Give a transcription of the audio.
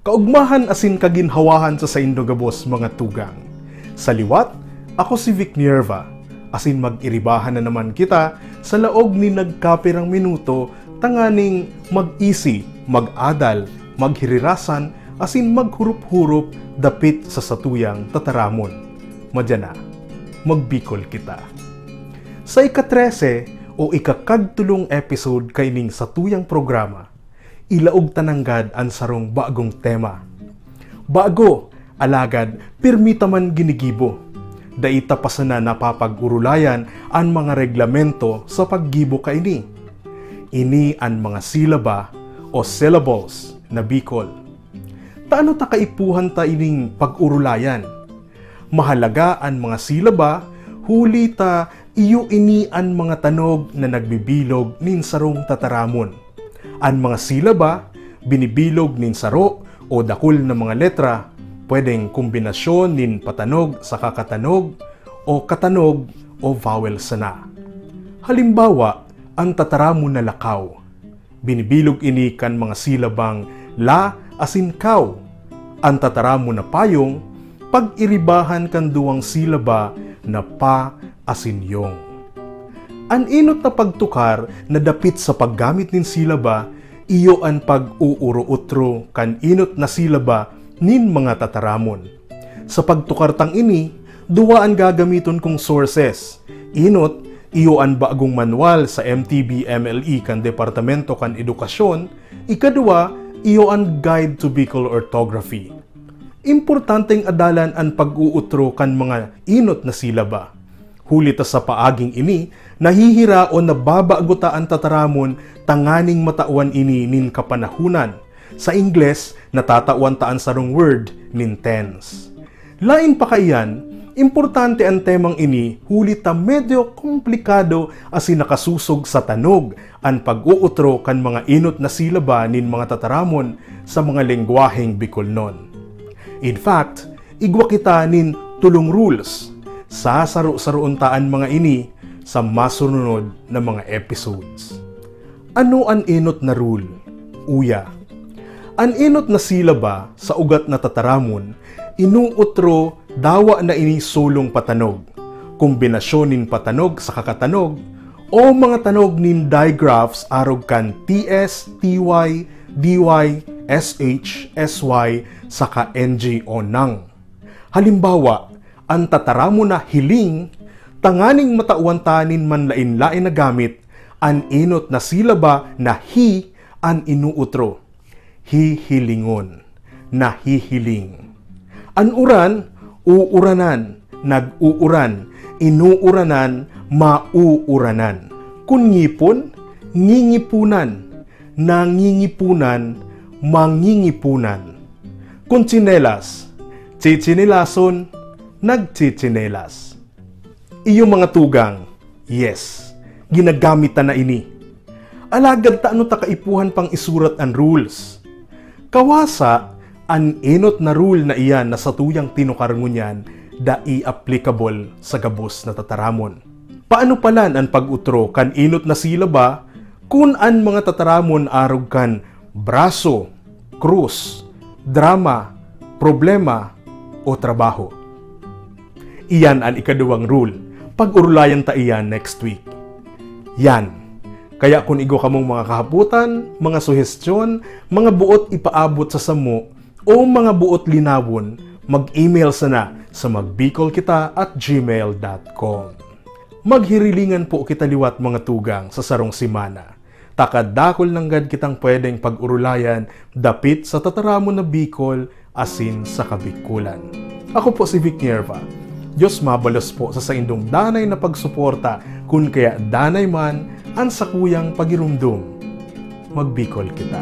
Kaugmahan asin kaginhawahan sa saindo gabos mga tugang. Sa liwat, ako si Vic Nierva, asin mag-iribahan na naman kita sa laog ni nagkapirang minuto tanganing mag-isi, mag-adal, maghirirasan, asin maghurup-hurup dapit sa satuyang tataramon. Madya na, magbikol kita. Sa ika-13 o ikakagtulong episode kaining satuyang programa, ilaog tananggad ang sarong bagong tema. Bago, alagad, pirmita man ginigibo. Daita pa sana napapag-urulayan ang mga reglamento sa paggibo kaini. Ini ang mga silaba o syllables na Bicol. Taano ta kaipuhan ta ining pag-urulayan? Mahalaga ang mga silaba, huli ta iyo ini ang mga tanog na nagbibilog nin sarong tataramon. Ang mga silaba, binibilog nin saro o dakul na mga letra, pwedeng kombinasyon nin patanog sa kakatanog o katanog o vowel sana. Halimbawa, ang tataramon na lakaw. Binibilog ini kan mga silabang la asin kaw. Ang tataramon na payong, pag-iribahan kan duwang silaba na pa asin yong. An inot na pagtukar na dapit sa paggamit nin silaba, iyo ang pag-uuro-utro kan inot na silaba nin mga tataramon. Sa pagtukar tang ini, duwa ang gagamiton kong sources. Inot, iyo ang bagong manual sa MTB-MLE kan Departamento kan Edukasyon. Ikadua, iyo ang Guide to Bicol Orthography. Importanteng adalan ang pag-uutro kan mga inot na silaba. Huli ta sa paaging ini, nahihira o nababaguta ang tataramon tanganing matawan ini nin kapanahunan. Sa Ingles, natatawan taan sarong word nin tense. Lain pa kaiyan, importante ang temang ini, huli ta medyo komplikado asin nakasusog sa tanog ang pag-uutro kan mga inot na silaba nin mga tataramon sa mga lengguwaheng Bicolnon. In fact, igwa kita nin tulong rules. Sasaro-saroon taan mga ini sa masunod na mga episodes. Ano ang inot na rule? Uya. Ang inot na silaba sa ugat na tataramon, inuutro dawa na ini sulong patanog, kombinasyon nin patanog sa kakatanog, o mga tanog nin digraphs arog kan TS, TY, DY, SH, SY, saka NG o nang. Halimbawa, ang tataramon na hiling, tanganing matauan tanin man lain-lain na gamit, ang inot na silaba na hi ang inuutro. Hihilingon, nahihiling. Ang uran, uuranan, nag-uuran, inuuranan, mauuranan. Kung ngipon, ngingipunan, nangingipunan, mangingipunan. Kung tsinelas, tsitsinilason, nagtsitsinelas. Iyo mga tugang, yes, ginagamit ta na ini. Alagad ta ano ta kaipuhan pang isurat ang rules. Kawasa, ang inot na rule na iyan na sa tuyang tinukarangunyan da i-applicable sa gabos na tataramon. Paano palan ang pag-utro kan inot na silaba kung ang mga tataramon arog kan braso, krus, drama, problema, o trabaho? Iyan ang ikaduwang rule. Pag-urulayan ta iyan next week. Yan. Kaya kung igo kamong mga kahaputan, mga suhestyon, mga buot ipaabot sa samo, o mga buot linawon, mag-email sana sa magbicolkita@gmail.com. Maghirilingan po kita liwat mga tugang sa sarong simana. Takadakol nanggad kitang pwedeng pag-urulayan dapit sa tataramon na Bicol asin sa Kabikulan. Ako po si Vic Nierva. Diyos mabalos po sa saindong danay na pagsuporta, kun kaya danay man ang sakuyang pagirumdum. Magbikol kita.